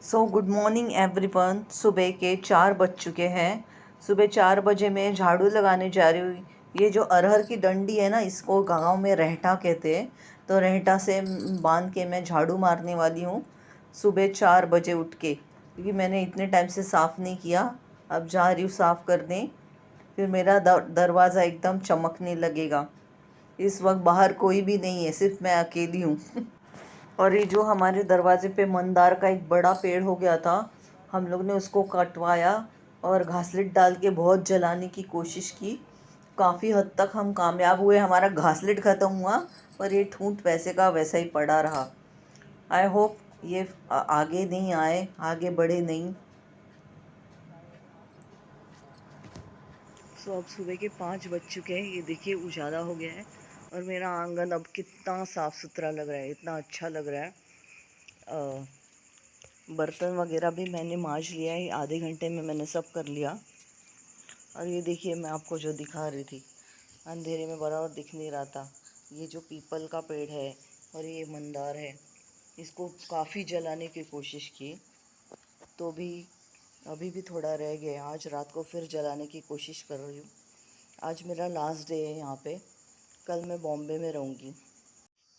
So good morning everyone. सुबह के 4 बज चुके हैं। सुबह 4 बजे मैं झाड़ू लगाने जा रही हूँ। ये जो अरहर की डंडी है ना, इसको गांव में रहटा कहते हैं। तो रहटा से बांध के मैं झाड़ू मारने वाली हूँ सुबह 4 बजे उठ के, क्योंकि मैंने इतने टाइम से साफ़ नहीं किया। अब जा रही हूँ साफ़ करने, फिर मेरा दरवाज़ा एकदम चमकने लगेगा। इस वक्त बाहर कोई भी नहीं है, सिर्फ मैं अकेली हूँ। और ये जो हमारे दरवाजे पे मंदार का एक बड़ा पेड़ हो गया था, हम लोग ने उसको कटवाया और घासलेट डाल के बहुत जलाने की कोशिश की। काफ़ी हद तक हम कामयाब हुए, हमारा घासलेट ख़त्म हुआ, पर ये ठूंठ वैसे का वैसा ही पड़ा रहा। आई होप ये आगे नहीं आए, आगे बढ़े नहीं। सो अब सुबह के 5 बज चुके हैं। ये देखिए उजाला हो गया है और मेरा आंगन अब कितना साफ़ सुथरा लग रहा है, इतना अच्छा लग रहा है। बर्तन वगैरह भी मैंने मांज लिया है, आधे घंटे में मैंने सब कर लिया। और ये देखिए मैं आपको जो दिखा रही थी, अंधेरे में बराबर दिख नहीं रहा था, ये जो पीपल का पेड़ है और ये मंदार है, इसको काफ़ी जलाने की कोशिश की, तो भी अभी भी थोड़ा रह गया। आज रात को फिर जलाने की कोशिश कर रही हूँ। आज मेरा लास्ट डे है यहाँ पे, कल मैं बॉम्बे में रहूँगी।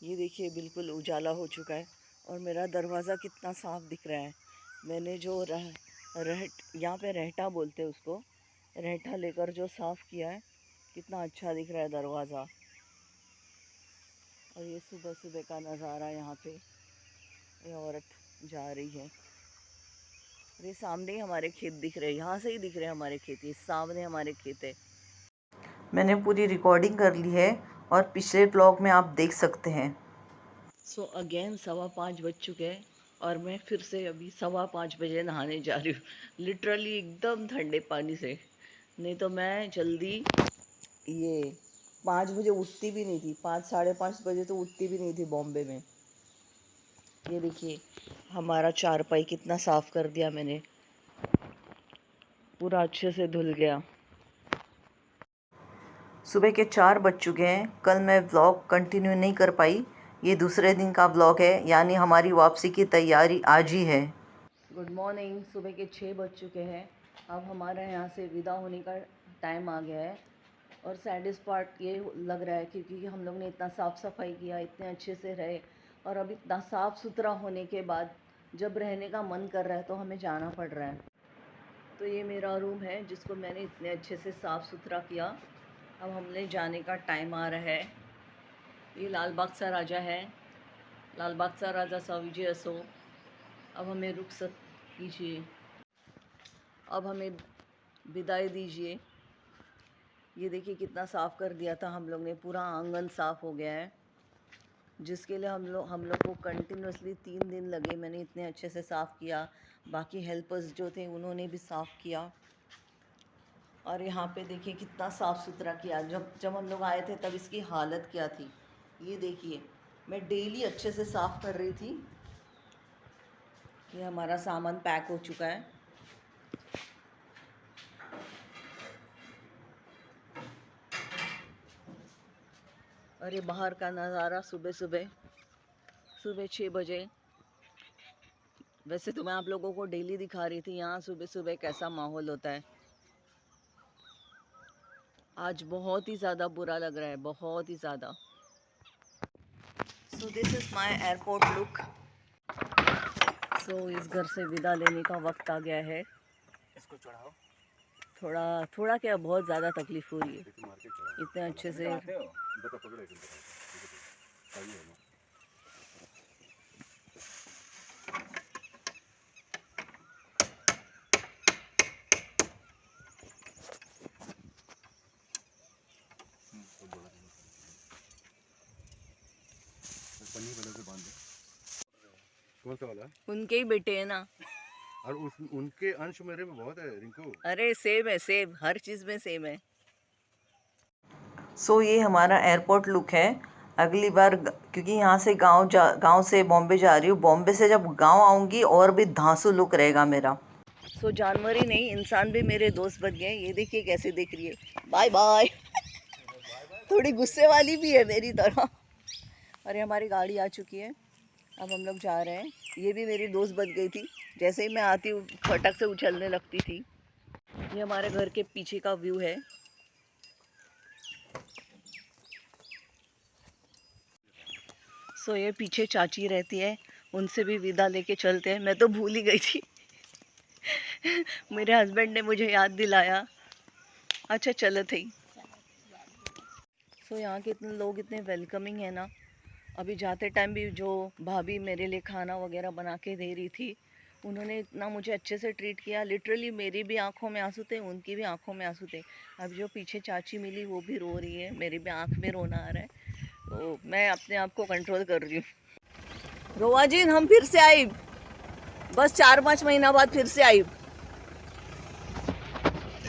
ये देखिए बिल्कुल उजाला हो चुका है और मेरा दरवाज़ा कितना साफ़ दिख रहा है। मैंने जो यहाँ पे रहटा बोलते हैं उसको, रहटा लेकर जो साफ़ किया है, कितना अच्छा दिख रहा है दरवाज़ा। और ये सुबह सुबह का नज़ारा, यहाँ पे ये औरत जा रही है। ये सामने ही हमारे खेत दिख रहे हैं, यहाँ से ही दिख रहे हैं हमारे खेत, ये सामने हमारे खेत है। मैंने पूरी रिकॉर्डिंग कर ली है और पिछले ब्लॉग में आप देख सकते हैं। सो अगेन 5:15 बज चुके हैं और मैं फिर से अभी 5:15 बजे नहाने जा रही हूँ, लिटरली एकदम ठंडे पानी से। नहीं तो मैं जल्दी ये 5 बजे उठती भी नहीं थी, 5 साढ़े 5 बजे तो उठती भी नहीं थी बॉम्बे में। ये देखिए हमारा चारपाई कितना साफ़ कर दिया मैंने, पूरा अच्छे से धुल गया। सुबह के 4 बज चुके हैं। कल मैं व्लॉग कंटिन्यू नहीं कर पाई, ये दूसरे दिन का व्लॉग है, यानी हमारी वापसी की तैयारी आज ही है। Good morning. सुबह के 6 बज चुके हैं। अब हमारे यहाँ से विदा होने का टाइम आ गया है। और सैडेस्ट पार्ट ये लग रहा है, क्योंकि हम लोग ने इतना साफ़ सफाई किया, इतने अच्छे से रहे, और अब इतना साफ़ सुथरा होने के बाद जब रहने का मन कर रहा है तो हमें जाना पड़ रहा है। तो ये मेरा रूम है जिसको मैंने इतने अच्छे से साफ़ सुथरा किया। अब हमने जाने का टाइम आ रहा है। ये लाल बाग सा राजा है, लाल बाग सा राजा सा विजय असो। अब हमें रुखसत कीजिए, अब हमें विदाई दीजिए। ये देखिए कितना साफ़ कर दिया था हम लोग ने, पूरा आंगन साफ़ हो गया है, जिसके लिए हम लोग को कंटिन्यूसली 3 दिन लगे। मैंने इतने अच्छे से साफ़ किया, बाकी हेल्पर्स जो थे उन्होंने भी साफ़ किया। और यहाँ पे देखिए कितना साफ़ सुथरा किया। जब हम लोग आए थे तब इसकी हालत क्या थी, ये देखिए। मैं डेली अच्छे से साफ़ कर रही थी। ये हमारा सामान पैक हो चुका है। और ये बाहर का नज़ारा सुबह 6 बजे। वैसे तो मैं आप लोगों को डेली दिखा रही थी यहाँ सुबह सुबह कैसा माहौल होता है। आज बहुत ही ज़्यादा बुरा लग रहा है, बहुत ही ज़्यादा। So this is my airport look. So इस घर से विदा लेने का वक्त आ गया है। इसको चढ़ाओ। थोड़ा क्या, बहुत ज़्यादा तकलीफ़ हो रही है, इतने अच्छे से। कौन सा वाला? उनके ही बेटे हैं ना। और उनके अंश मेरे में बहुत है रिंकू। अरे सेम है, सेम, हर चीज़ में सेम है। सो ये हमारा एयरपोर्ट लुक है। अगली बार क्योंकि यहाँ से गांव से बॉम्बे जा रही हूँ, बॉम्बे से जब गांव आऊँगी और भी धांसू लुक रहेगा मेरा। सो जानवर ही नहीं, इंसान भी मेरे दोस्त बन गए। ये देखिए कैसे देख रही है, बाय बाय। थोड़ी गुस्से वाली भी है मेरी तरह। और ये हमारी गाड़ी आ चुकी है, अब हम लोग जा रहे हैं। ये भी मेरी दोस्त बन गई थी, जैसे ही मैं आती हूँ फटक से उछलने लगती थी। ये हमारे घर के पीछे का व्यू है। सो ये पीछे चाची रहती है, उनसे भी विदा लेके चलते हैं। मैं तो भूल ही गई थी। मेरे हस्बैंड ने मुझे याद दिलाया। अच्छा चलो थी। सो यहाँ के इतने लोग इतने वेलकमिंग है ना। अभी जाते टाइम भी जो भाभी मेरे लिए खाना वगैरह बना के दे रही थी, उन्होंने इतना मुझे अच्छे से ट्रीट किया। लिटरली मेरी भी आंखों में आंसू थे, उनकी भी आंखों में आंसू थे। अब जो पीछे चाची मिली वो भी रो रही है, मेरी भी आंख में रोना आ रहा है। तो मैं अपने आप को कंट्रोल कर रही हूँ। रोआ जी हम फिर से आई, बस 4-5 महीना बाद फिर से आई।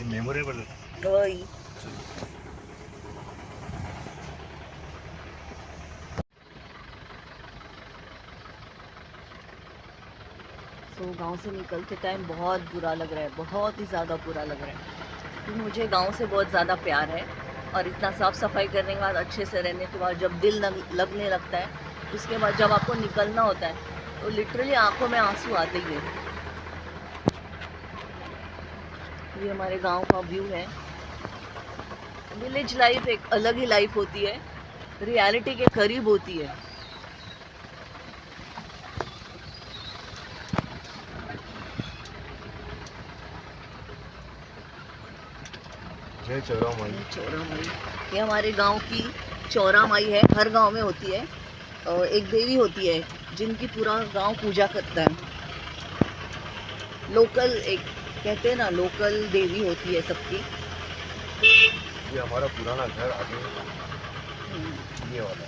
मेमोरेबल वही तो गांव से निकलते टाइम बहुत बुरा लग रहा है, बहुत ही ज़्यादा बुरा लग रहा है। क्योंकि मुझे गांव से बहुत ज़्यादा प्यार है और इतना साफ़ सफाई करने के बाद, अच्छे से रहने के बाद जब दिल लगने लगता है, उसके बाद जब आपको निकलना होता है तो लिटरली आंखों में आंसू आते ही हैं। ये हमारे गांव का व्यू है। विलेज लाइफ एक अलग ही लाइफ होती है, रियलिटी के करीब होती है। जय चौरा माई। चौरा माई, ये हमारे गांव की चौरा माई है। हर गांव में होती है। एक देवी होती है जिनकी पूरा गांव पूजा करता है। लोकल, एक कहते हैं ना, लोकल देवी होती है सबकी। ये हमारा पुराना घर आगे ये वाला,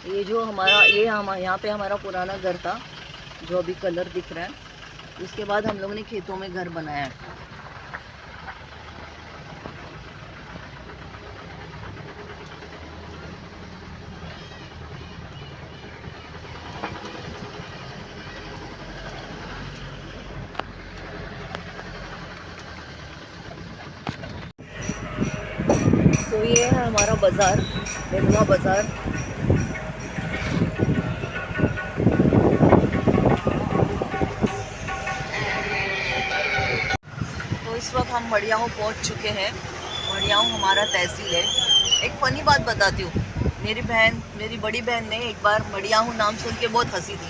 ये जो हमारा, ये हम यहाँ पे हमारा पुराना घर था जो अभी कलर दिख रहा है। उसके बाद हम लोगों ने खेतों में घर बनाया है। तो ये है हमारा बाज़ार, नेनुआ बाज़ार। तो इस वक्त हम मड़ियाहू पहुंच चुके हैं। मड़ियाहू हमारा तहसील है। एक फ़नी बात बताती हूँ। मेरी बड़ी बहन ने एक बार मड़ियाहू नाम सुन के बहुत हंसी थी।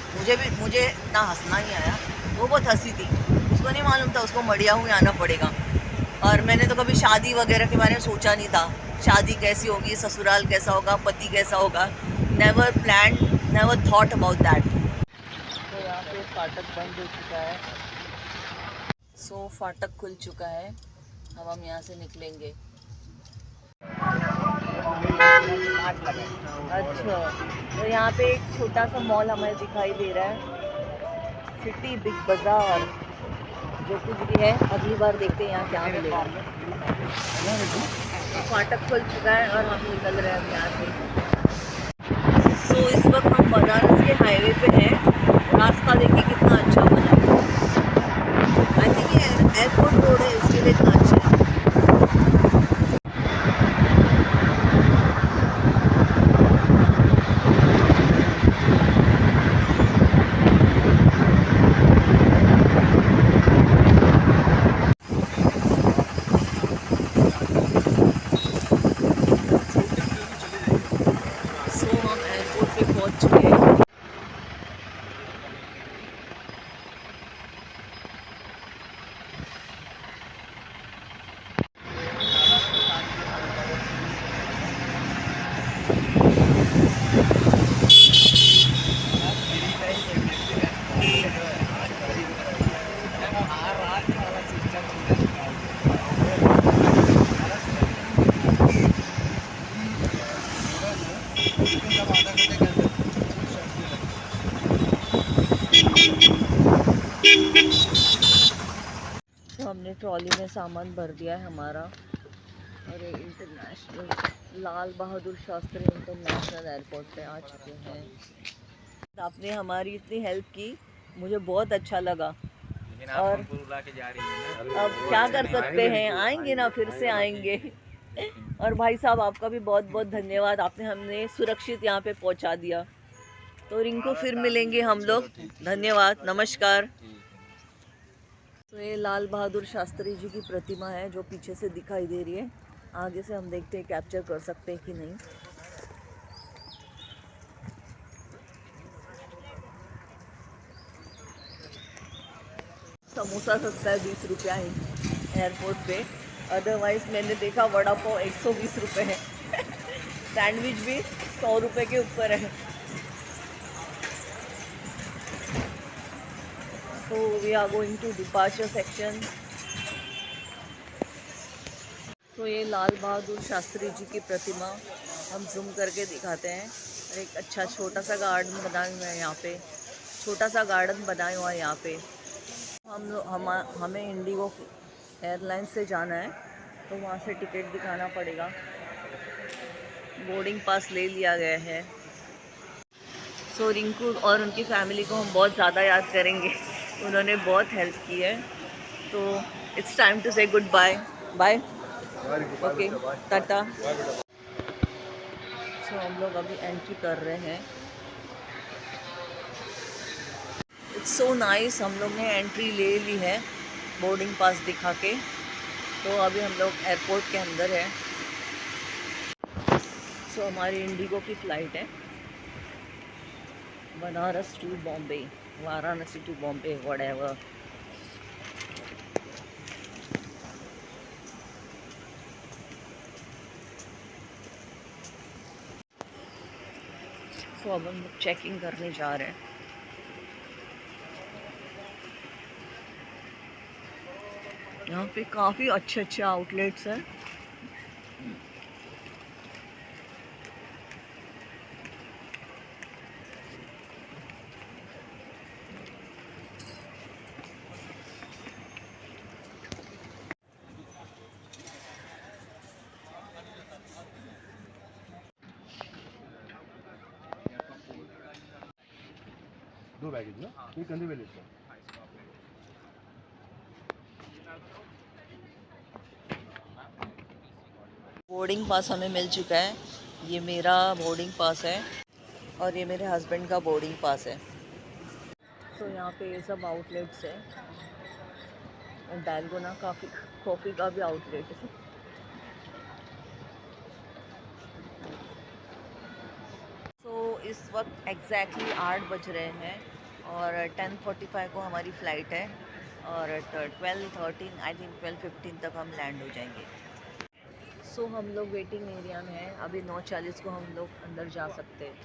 मुझे इतना हंसना ही आया, वो बहुत हंसी थी। उसको नहीं मालूम था उसको मड़ियाहू ही आना पड़ेगा। और मैंने तो कभी शादी वगैरह के बारे में सोचा नहीं था। शादी कैसी होगी, ससुराल कैसा होगा, पति कैसा होगा। Never plan, never thought about that. तो यहाँ पे फाटक बंद हो चुका है। सो फाटक खुल चुका है, अब हम यहाँ से निकलेंगे। अच्छा, तो यहाँ पे एक छोटा सा मॉल हमें दिखाई दे रहा है, सिटी बिग बाज़ार। जो कुछ भी है, अगली बार देखते हैं यहाँ क्या मिलेगा। फाटक खुल चुका है और हम निकल रहे हैं यहाँ से। सो इस वक्त हम बनारस के हाईवे पे हैं। रास्ता देखिए कितना अच्छा बना है। आई थिंक ये एयरपोर्ट रोड है, इसके लिए इतना अच्छा है। सो हम एयरपोर्ट पे पहुंच चुके हैं। तो हमने ट्रॉली में सामान भर दिया है हमारा, और ये international Lal Bahadur Shastri international airport पे आ चुके हैं। आपने हमारी इतनी हेल्प की, मुझे बहुत अच्छा लगा। और अब क्या कर सकते हैं, आएंगे ना, फिर से आएंगे। और भाई साहब आपका भी बहुत बहुत धन्यवाद, आपने हमें सुरक्षित यहाँ पे पहुँचा दिया। तो रिंकू फिर मिलेंगे हम लोग। धन्यवाद, नमस्कार। तो ये लाल बहादुर शास्त्री जी की प्रतिमा है जो पीछे से दिखाई दे रही है। आगे से हम देखते हैं कैप्चर कर सकते हैं कि नहीं। समोसा सस्ता है 20 रुपया ही एयरपोर्ट पे। अदरवाइज मैंने देखा वड़ा पाव 120 रुपये है। सैंडविच भी 100 रुपये के ऊपर है। तो we are going to departure section. तो ये लाल बहादुर शास्त्री जी की प्रतिमा हम जूम करके दिखाते हैं। और एक अच्छा छोटा सा गार्डन बनाया हुआ है यहाँ पे। छोटा सा गार्डन बनाया हुआ है यहाँ पे। हमें इंडिगो एयरलाइन से जाना है तो वहाँ से टिकट दिखाना पड़ेगा। बोर्डिंग पास ले लिया गया है। सो रिंकू और उनकी फैमिली को हम बहुत ज़्यादा याद करेंगे। उन्होंने बहुत हेल्प की है। तो it's time to say goodbye. Bye, okay, tata. So हम लोग अभी एंट्री कर रहे हैं। It's so nice. हम लोग ने एंट्री ले ली है बोर्डिंग पास दिखा के। तो अभी हम लोग एयरपोर्ट के अंदर है। सो हमारी इंडिगो की फ़्लाइट है Banaras to Bombay, Varanasi to Bombay, whatever. So अब हम चेकिंग करने जा रहे हैं। यहाँ पे काफ़ी अच्छे अच्छे आउटलेट्स हैं। दो बैगेज ना ये कंधे पे लेते हैं। बोर्डिंग पास हमें मिल चुका है। ये मेरा बोर्डिंग पास है और ये मेरे हस्बैंड का बोर्डिंग पास है। तो यहाँ पे ये सब आउटलेट्स है। डालगोना काफ़ी कॉफ़ी का भी आउटलेट है। तो इस वक्त एग्जैक्टली 8 बज रहे हैं और 10:45 को हमारी फ़्लाइट है और 12:13 आई थिंक 12:15 तक हम लैंड हो जाएंगे। सो हम लोग वेटिंग एरिया में हैं। अभी 9:40 को हम लोग अंदर जा सकते हैं।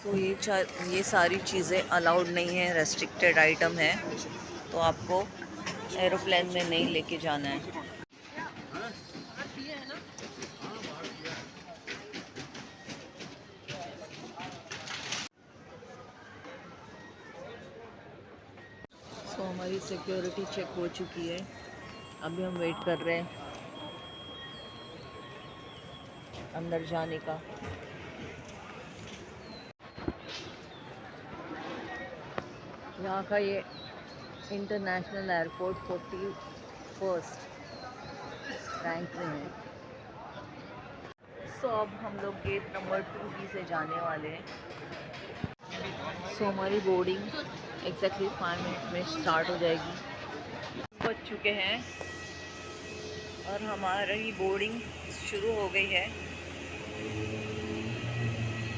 तो ये सारी चीज़ें अलाउड नहीं है, रेस्ट्रिक्टेड आइटम है। तो आपको एरोप्लेन में नहीं लेके जाना है। तो हमारी सिक्योरिटी चेक हो चुकी है। अभी हम वेट कर रहे हैं अंदर जाने का। यहाँ का ये इंटरनेशनल एयरपोर्ट 41st रैंक में है। सो अब हम लोग गेट नंबर 2B से जाने वाले हैं। सो हमारी बोर्डिंग एग्जैक्टली 5 मिनट में स्टार्ट हो जाएगी। बज चुके हैं और हमारी बोर्डिंग शुरू हो गई है।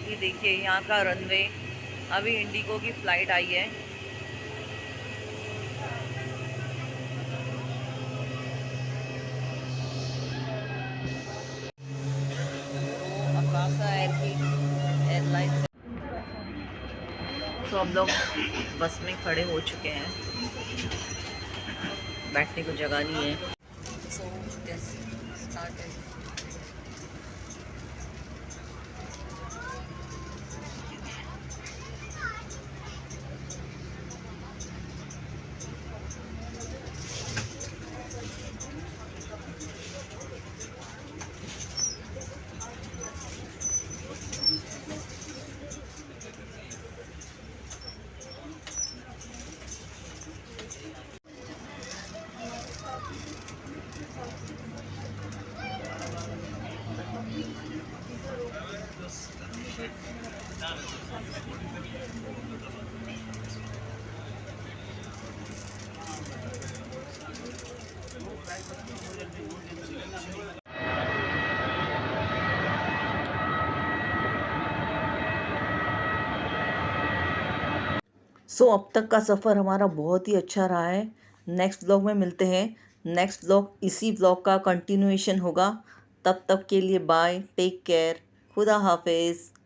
ये देखिए यहाँ का रनवे। अभी इंडिगो की फ़्लाइट आई है। अकाशा एयरलाइन। तो हम लोग बस में खड़े हो चुके हैं। बैठने को जगह नहीं है। So yes started. सो अब तक का सफ़र हमारा बहुत ही अच्छा रहा है। नेक्स्ट ब्लॉग में मिलते हैं। नेक्स्ट ब्लॉग इसी ब्लॉग का कंटिन्यूएशन होगा। तब तक के लिए बाय, टेक केयर, खुदा हाफिज़।